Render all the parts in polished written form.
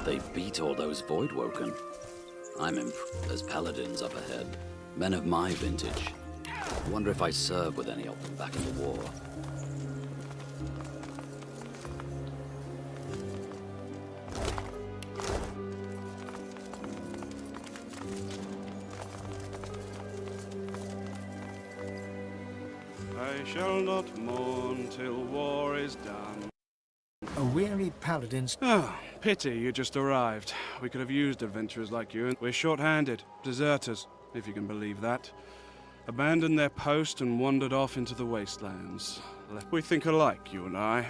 They've beat all those Voidwoken. I'm impressed. There's Paladins up ahead. Men of my vintage. I wonder if I served with any of them back in the war. I shall not mourn till war is done. A weary Paladins. Oh, pity you just arrived. We could have used adventurers like you, and we're short-handed. Deserters, if you can believe that. Abandoned their post and wandered off into the wastelands. We think alike, you and I.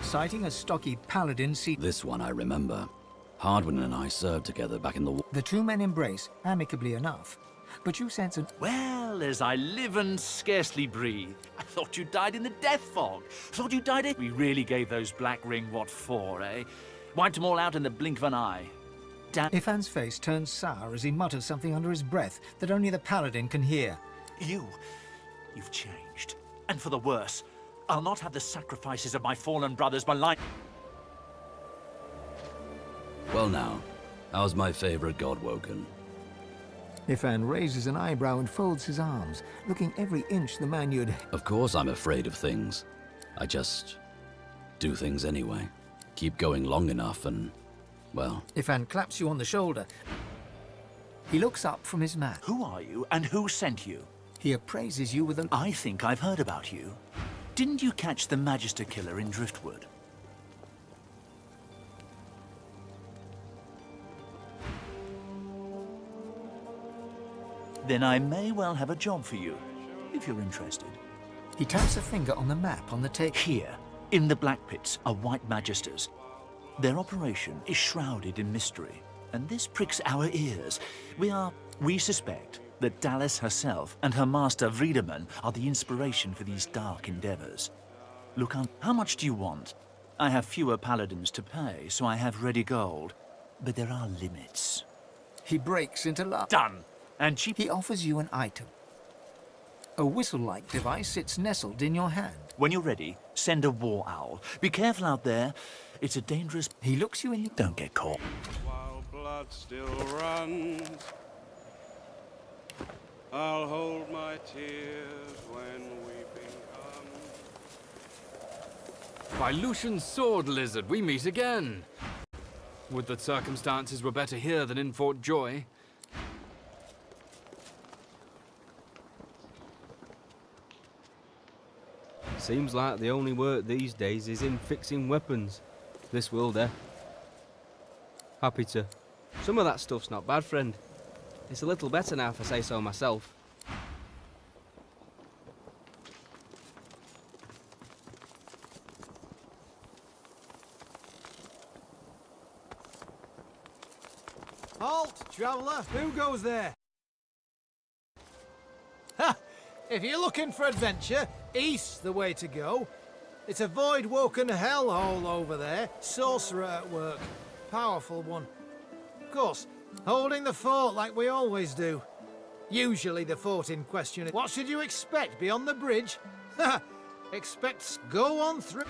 Sighting a stocky Paladin This one I remember. Hardwin and I served together back in the war. The two men embrace, amicably enough. But you sense an... Well, as I live and scarcely breathe, I thought you died in the death fog. Thought you died We really gave those Black Ring what for, eh? Wiped them all out in the blink of an eye. Damn... Ifan's face turns sour as he mutters something under his breath that only the Paladin can hear. You've changed. And for the worse. I'll not have the sacrifices of my fallen brothers malign... Well now, how's my favorite Godwoken? Ifan raises an eyebrow and folds his arms, looking every inch the man you'd... Of course I'm afraid of things. I just do things anyway. Keep going long enough and, well... Ifan claps you on the shoulder. He looks up from his map. Who are you and who sent you? He appraises you with a... I think I've heard about you. Didn't you catch the Magister killer in Driftwood? Then I may well have a job for you, if you're interested. He taps a finger on the map on the table. Here, in the Black Pits, are White Magisters. Their operation is shrouded in mystery, and this pricks our ears. We suspect that Dallas herself and her master Vriedemann are the inspiration for these dark endeavors. Look, how much do you want? I have fewer Paladins to pay, so I have ready gold. But there are limits. He breaks into laughter. Done! And cheap. He offers you an item. A whistle-like device sits nestled in your hand. When you're ready, send a war owl. Be careful out there. It's a dangerous... He looks you in your... Don't get caught. While blood still runs, I'll hold my tears when weeping comes. By Lucian's sword, lizard, we meet again. Would that circumstances were better here than in Fort Joy. Seems like the only work these days is in fixing weapons. This will do. Happy to. Some of that stuff's not bad, friend. It's a little better now if I say so myself. Halt, traveller! Who goes there? Ha! If you're looking for adventure, east's the way to go. It's a void-woken hellhole over there. Sorcerer at work. Powerful one. Of course, holding the fort like we always do. Usually the fort in question... What should you expect beyond the bridge? Ha! Expect go on through...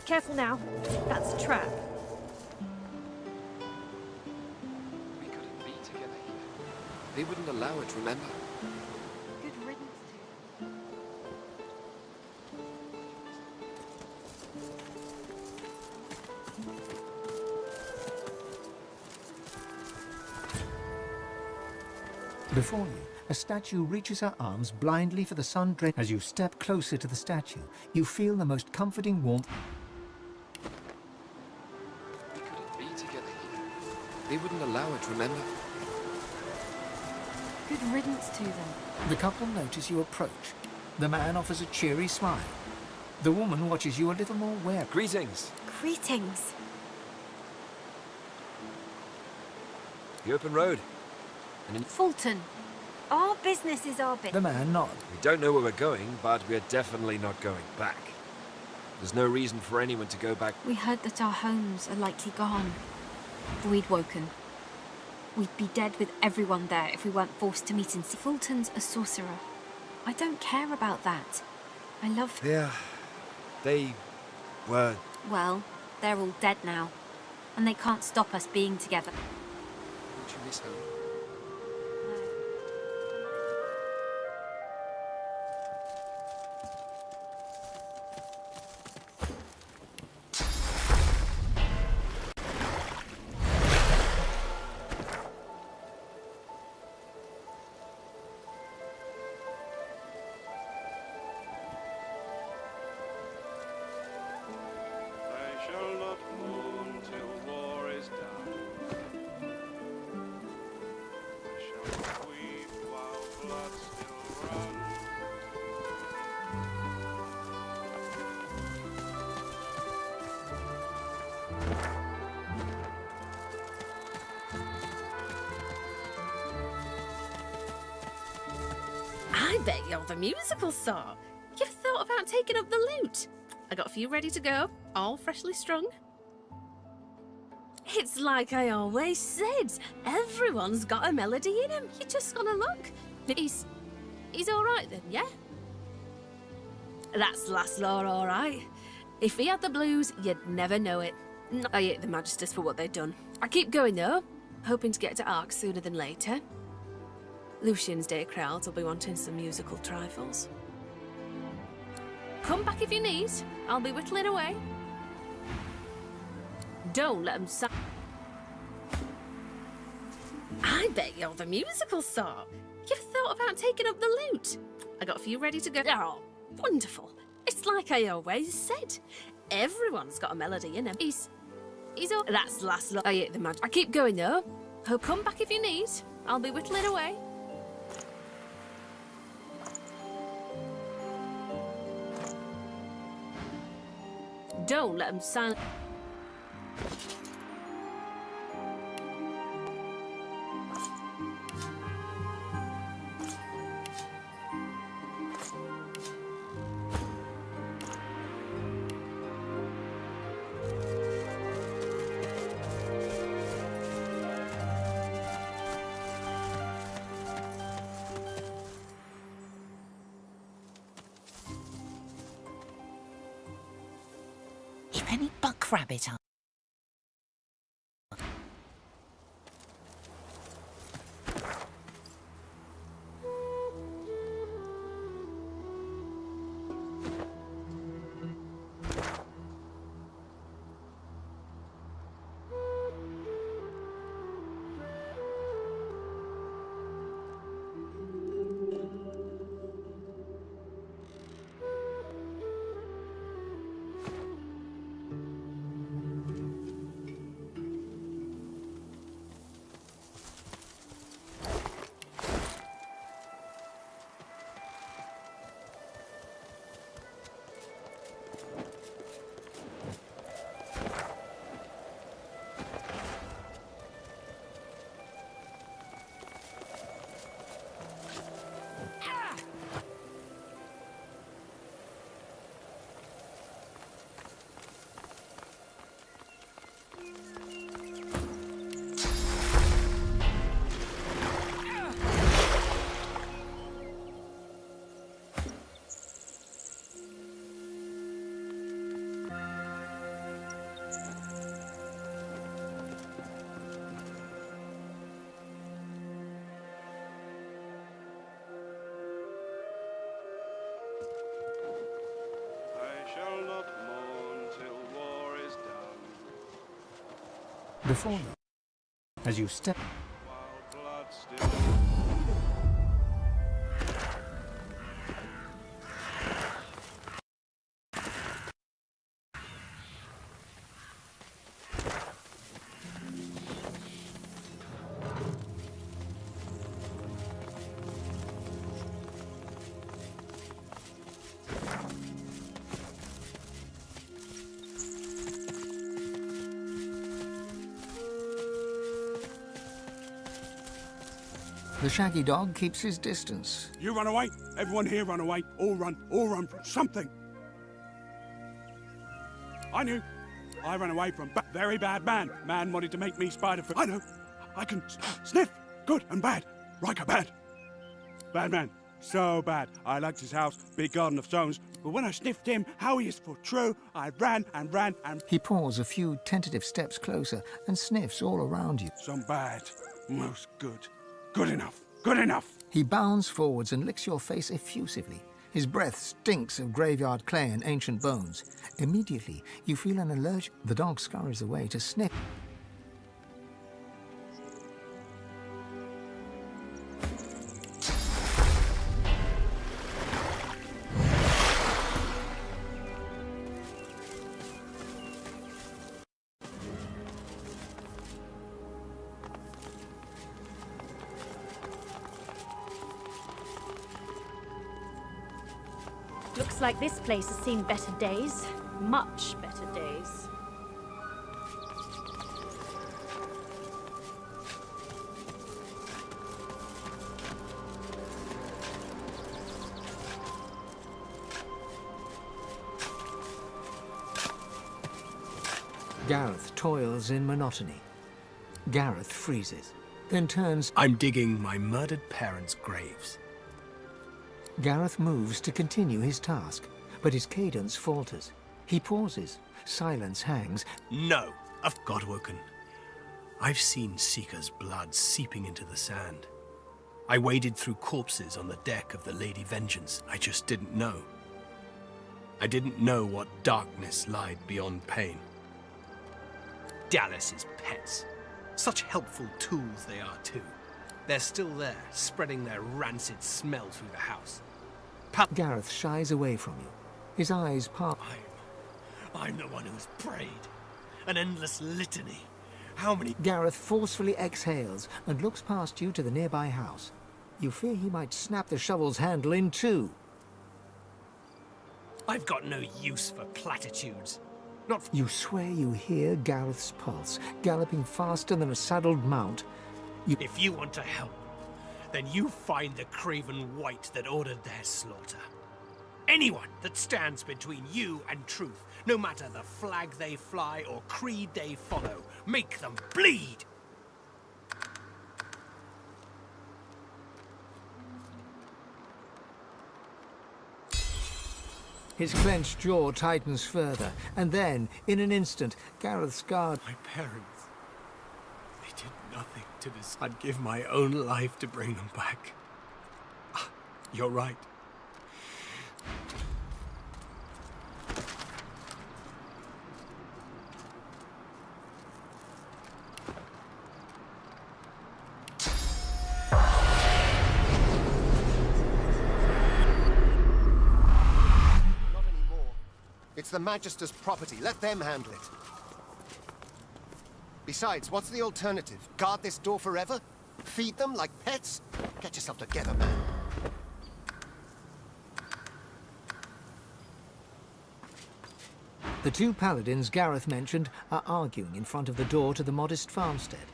Careful now. That's a trap. We couldn't be together here. They wouldn't allow it, remember? Good riddance to Before you, a statue reaches her arms blindly for the sun-drenched... As you step closer to the statue, you feel the most comforting warmth... We couldn't be together here. They wouldn't allow it, remember? Good riddance to them. The couple notice you approach. The man offers a cheery smile. The woman watches you a little more warily. Greetings. Greetings. The open road. Fulton. Our business is our business. The man nodded. We don't know where we're going, but we're definitely not going back. There's no reason for anyone to go back. We heard that our homes are likely gone. Void woken. We'd be dead with everyone there if we weren't forced to meet in Fulton's a sorcerer. I don't care about that. I love... Yeah, they were... Well, they're all dead now. And they can't stop us being together. Don't you miss home? I shall not mourn till war is done. I shall not weep while blood still runs. I bet you're the musical sort. You've thought about taking up the lute. I got a few ready to go, all freshly strung. It's like I always said, everyone's got a melody in him. You just gotta look. He's all right then, yeah? That's Laszlo, all right. If he had the blues, you'd never know it. I hate the Magisters for what they've done. I keep going though, hoping to get to Ark sooner than later. Lucian's Day crowds will be wanting some musical trifles. Come back if you need. I'll be whittling away. Don't let them I bet you're the musical sort. You've thought about taking up the lute. I got a few ready to go. Oh, wonderful. It's like I always said. Everyone's got a melody in him. He's all... That's Laszlo. I hate the magic. I keep going though. Come back if you need. I'll be whittling away. Don't let them sound... If any buck rabbit are... Before them, as you step... While blood still... The shaggy dog keeps his distance. You run away. Everyone here run away. All run from something. I knew. I ran away from a very bad man. Man wanted to make me spider food. I know. I can sniff good and bad. Riker bad. Bad man. So bad. I liked his house, big garden of stones. But when I sniffed him, how he is for true, I ran and ran and... He paws a few tentative steps closer and sniffs all around you. Some bad. Most good. Good enough. Good enough. He bounds forwards and licks your face effusively. His breath stinks of graveyard clay and ancient bones. Immediately, you feel an allergic... The dog scurries away to sniff. Looks like this place has seen better days. Much better days. Gareth toils in monotony. Gareth freezes, then turns... I'm digging my murdered parents' graves. Gareth moves to continue his task, but his cadence falters. He pauses. Silence hangs. No, I've got woken. I've seen Seeker's blood seeping into the sand. I waded through corpses on the deck of the Lady Vengeance. I just didn't know. I didn't know what darkness lied beyond pain. Dallas's pets. Such helpful tools they are, too. They're still there, spreading their rancid smell through the house. Gareth shies away from you. His eyes part. I'm the one who's prayed. An endless litany. How many... Gareth forcefully exhales and looks past you to the nearby house. You fear he might snap the shovel's handle in two. I've got no use for platitudes. You swear you hear Gareth's pulse, galloping faster than a saddled mount. If you want to help, then you find the craven wight that ordered their slaughter. Anyone that stands between you and truth, no matter the flag they fly or creed they follow, make them bleed! His clenched jaw tightens further, and then, in an instant, Gareth's guard... My parents, they did nothing to this. I'd give my own life to bring them back. You're right. It's the Magister's property. Let them handle it. Besides, what's the alternative? Guard this door forever? Feed them like pets? Get yourself together, man. The two paladins Gareth mentioned are arguing in front of the door to the modest farmstead.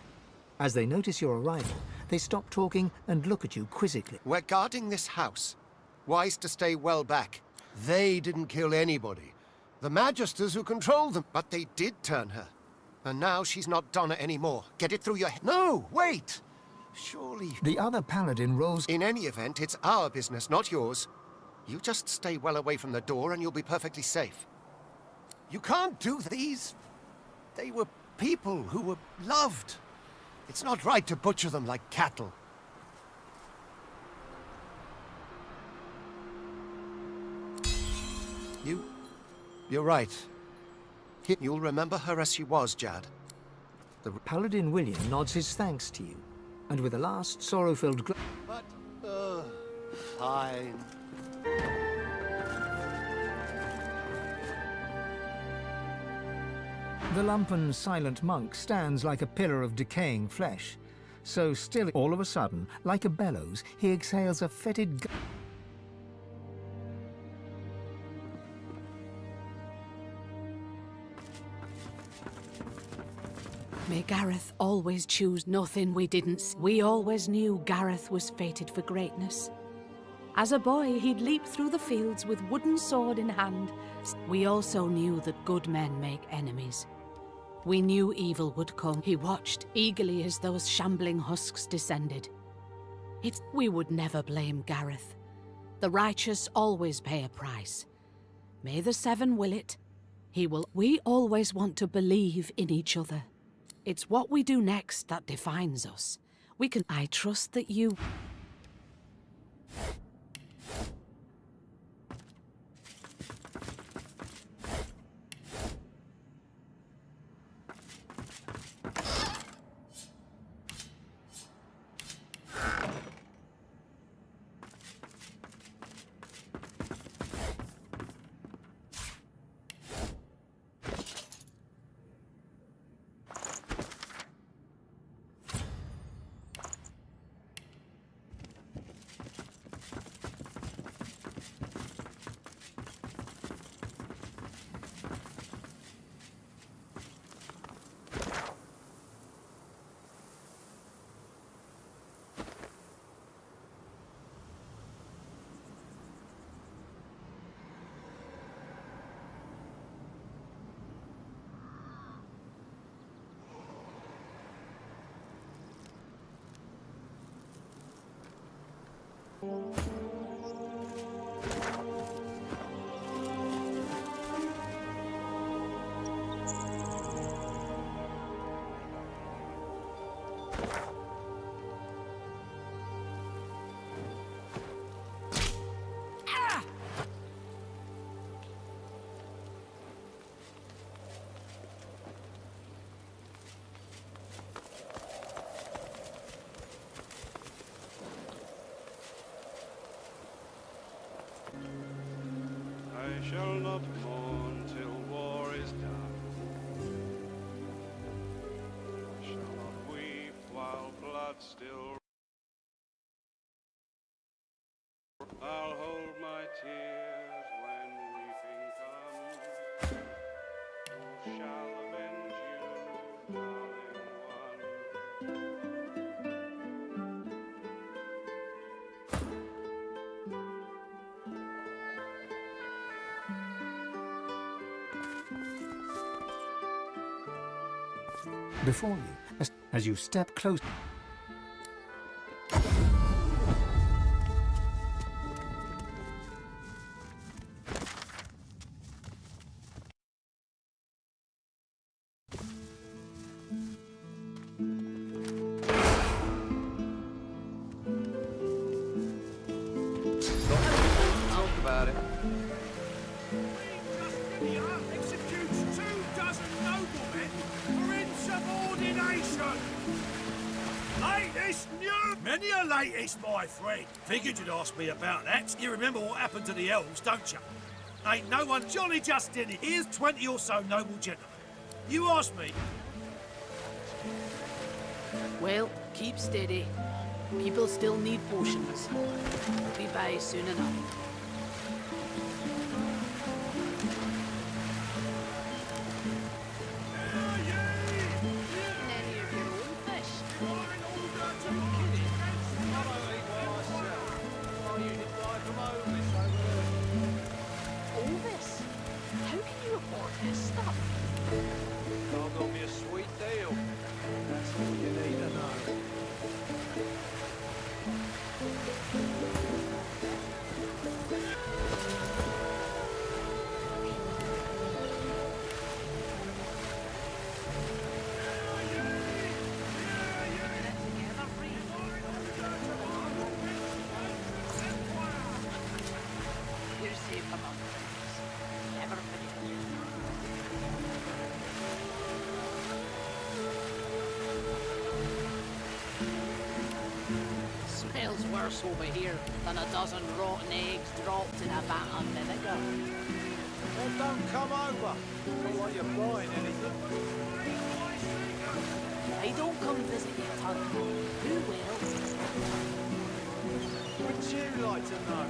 As they notice your arrival, they stop talking and look at you quizzically. We're guarding this house. Wise to stay well back. They didn't kill anybody. The Magisters who controlled them. But they did turn her. And now she's not Donna anymore. Get it through your head. No, wait! Surely... The other paladin rolls... In any event, it's our business, not yours. You just stay well away from the door and you'll be perfectly safe. You can't do these. They were people who were loved. It's not right to butcher them like cattle. You're right. You'll remember her as she was, Jad. The Paladin William nods his thanks to you, and with a last sorrow-filled But, fine. The lumpen, silent monk stands like a pillar of decaying flesh. So still, all of a sudden, like a bellows, he exhales a fetid... May Gareth always choose nothing we didn't. We always knew Gareth was fated for greatness. As a boy, he'd leap through the fields with wooden sword in hand. We also knew that good men make enemies. We knew evil would come. He watched eagerly as those shambling husks descended. We would never blame Gareth. The righteous always pay a price. May the Seven will it. We always want to believe in each other. It's what we do next that defines us. I trust that you... I shall not mourn till war is done. I shall not weep while blood still. I'll hold my tears when weeping comes. Who shall avenge you, darling one? Before you, as you step close... Talk about it. Executes 24 noblemen for insubordination. Latest news! Many a latest, my friend. Figured you'd ask me about that. You remember what happened to the elves, don't you? Ain't no one jolly just in it. Here's 20 or so noble gentlemen. You ask me. Well, keep steady. People still need potions. We'll be by soon enough. Smells worse over here than a dozen rotten eggs dropped in a vat of vinegar. Then don't come over. Not like you're buying anything. I don't come visit you, Tug. Who will? Wouldn't you like to know?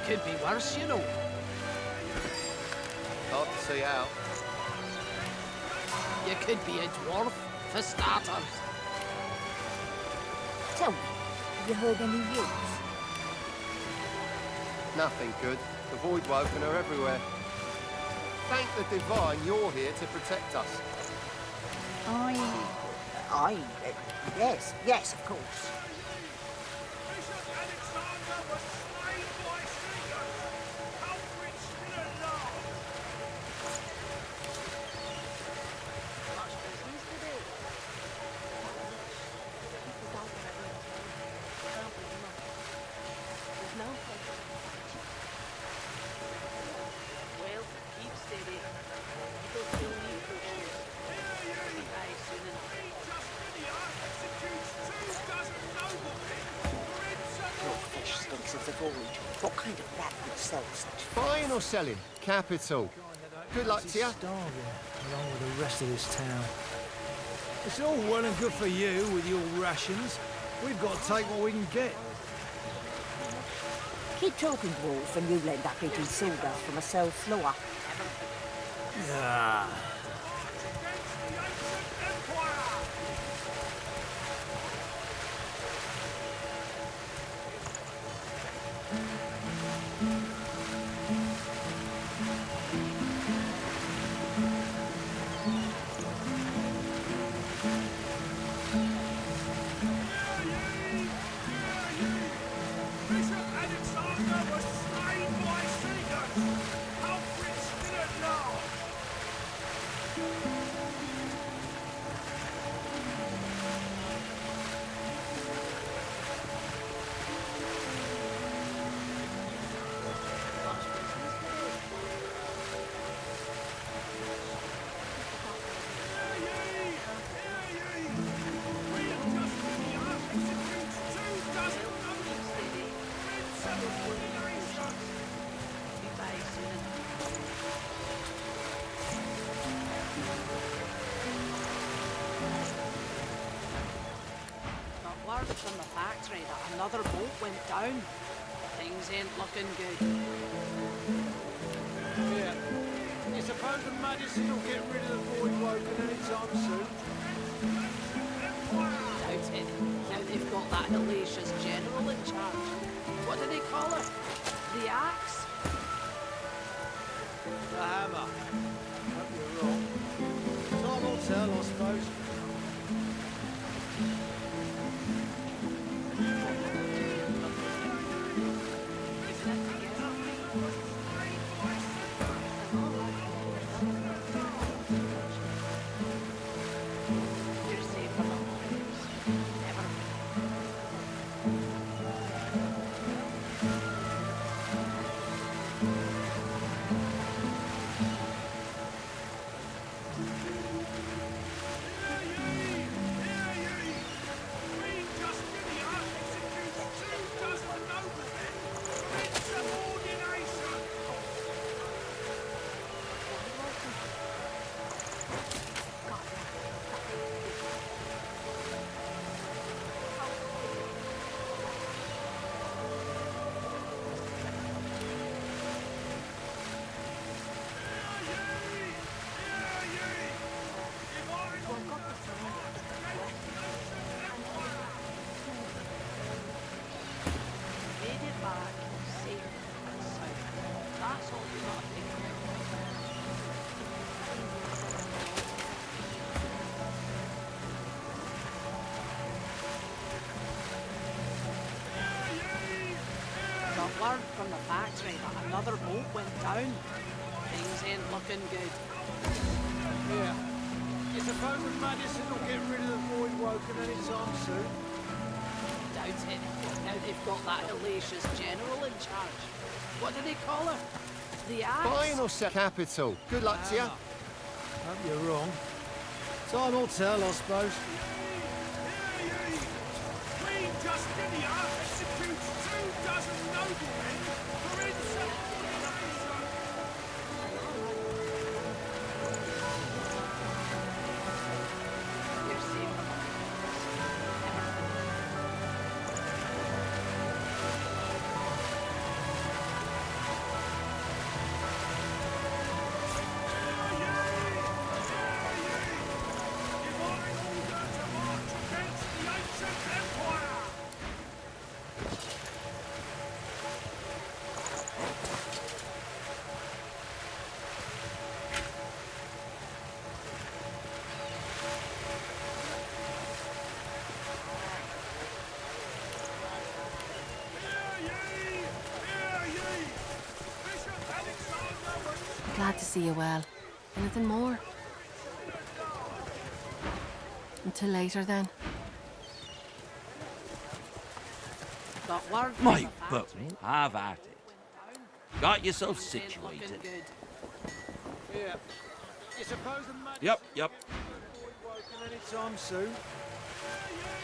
could be worse, you know. Hard to see how. You could be a dwarf, for starters. Tell me, have you heard any news? Nothing good. The Voidwoken are everywhere. Thank the Divine you're here to protect us. Yes, of course. What kind of rat would sell such? Buying or selling? Capital. Good luck to you. Starving, along with the rest of this town. It's all well and good for you with your rations. We've got to take what we can get. Keep talking, dwarf, and you'll end up eating sawdust from a cell floor. Ah. From the factory that another boat went down. Things ain't looking good. Yeah. You suppose the Majesty will get rid of the Voidwoken anytime soon? Doubt it. Now they've got that hellacious general in charge. What do they call her? The axe? The hammer. Hope you're wrong. Time will tell, I suppose. Word from the factory that another boat went down. Things ain't looking good. Yeah. You suppose the Majesty will get rid of the Voidwoken anytime soon? Doubt it. Now they've got that hellacious general in charge. What do they call her? The axe? Buying or sell? Capital. Good luck to you. Hope you're wrong. Time will tell, I suppose. Queen Justinia executes 24 noblemen for insubordination. Glad to see you well. Anything more? Until later, then. Got word from My the boat, factory. have at it. Got yourself situated. Yeah. You suppose the magic Yep. woken anytime soon?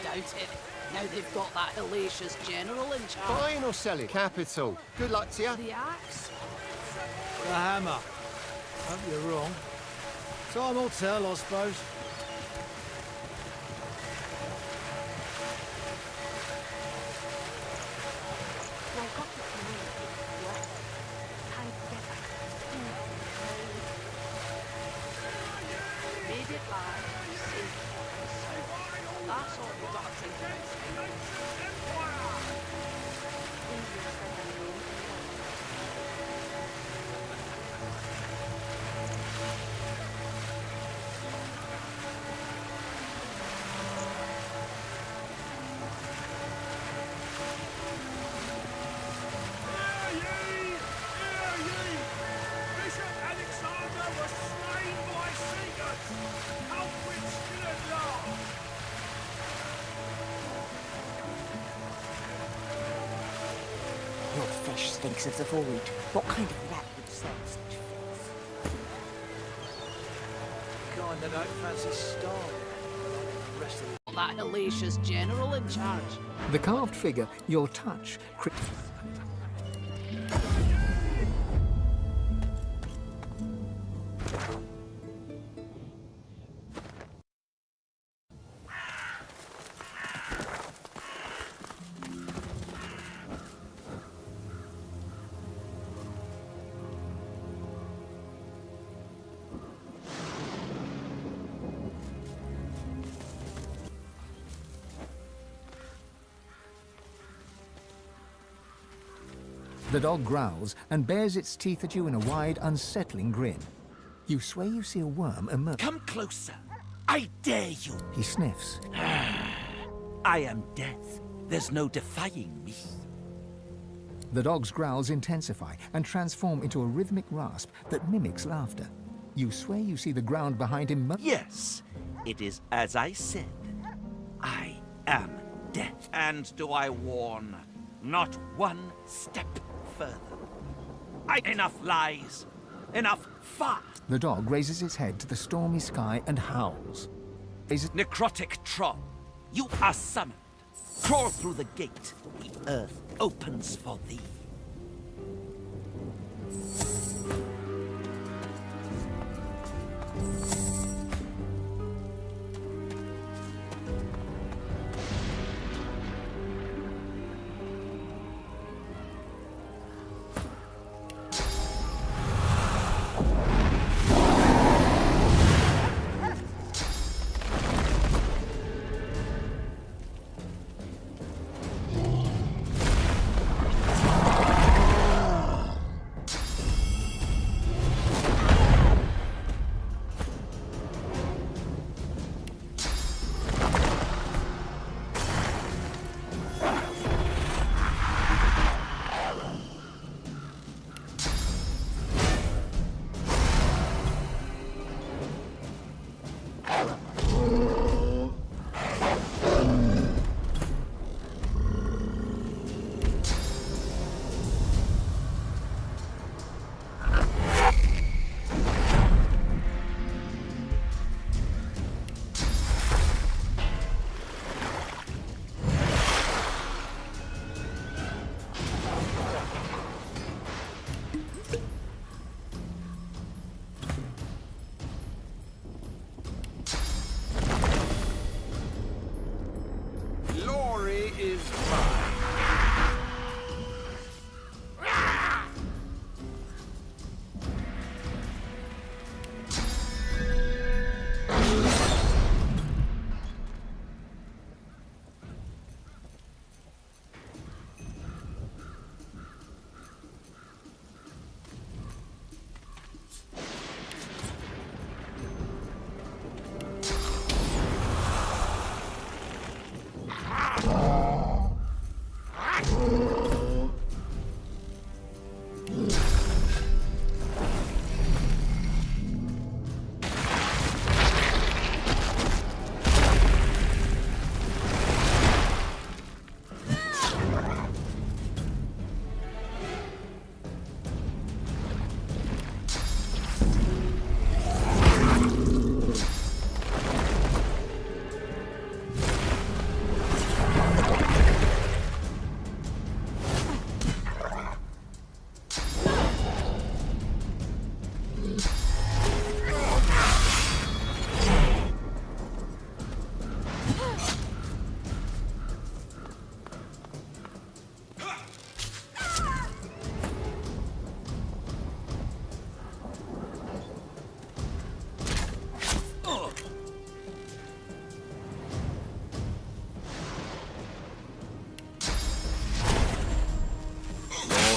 Doubt it. Now they've got that hellacious general in charge. Buying or selling? Capital. Good luck to you. The axe? The hammer. Hope you're wrong. Time will tell, I suppose. Made it by safe and sound. That's all we've got to think about. Your flesh stinks of the void. What kind of rat would sell such filth? Kind that don't fancy starving. Rest of the That hellacious general in charge. The carved figure, your touch, The dog growls and bares its teeth at you in a wide, unsettling grin. You swear you see a worm emerge. Come closer. I dare you. He sniffs. I am death. There's no defying me. The dog's growls intensify and transform into a rhythmic rasp that mimics laughter. You swear you see the ground behind him. Yes, it is as I said. I am death. And do I warn, not one step further. Enough lies. Enough fart. The dog raises its head to the stormy sky and howls. Necrotic troll, you are summoned. Crawl through the gate. The earth opens for thee.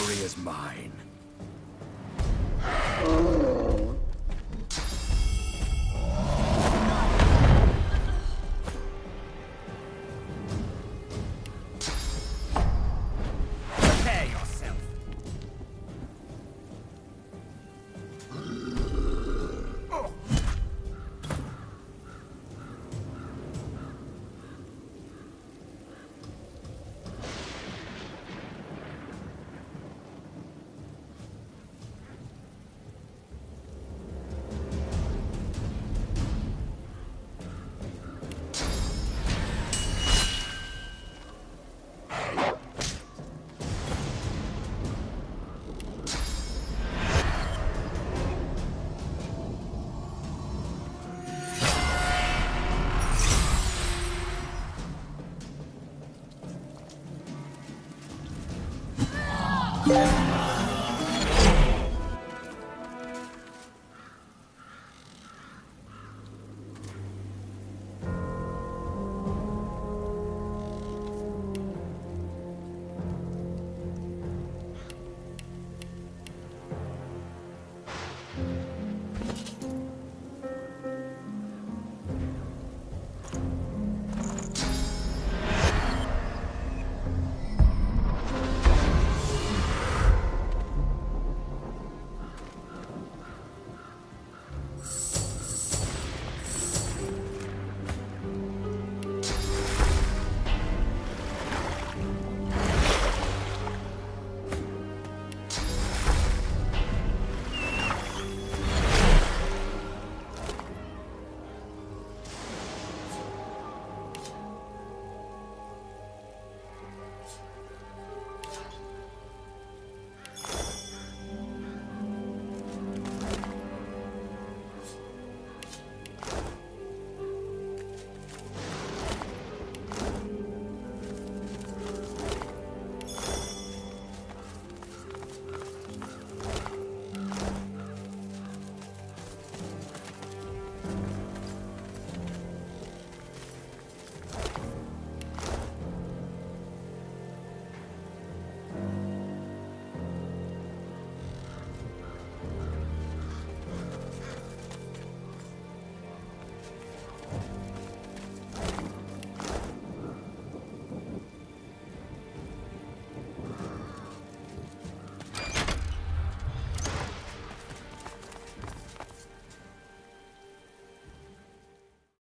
glory is mine. Prepare yourself. Yeah.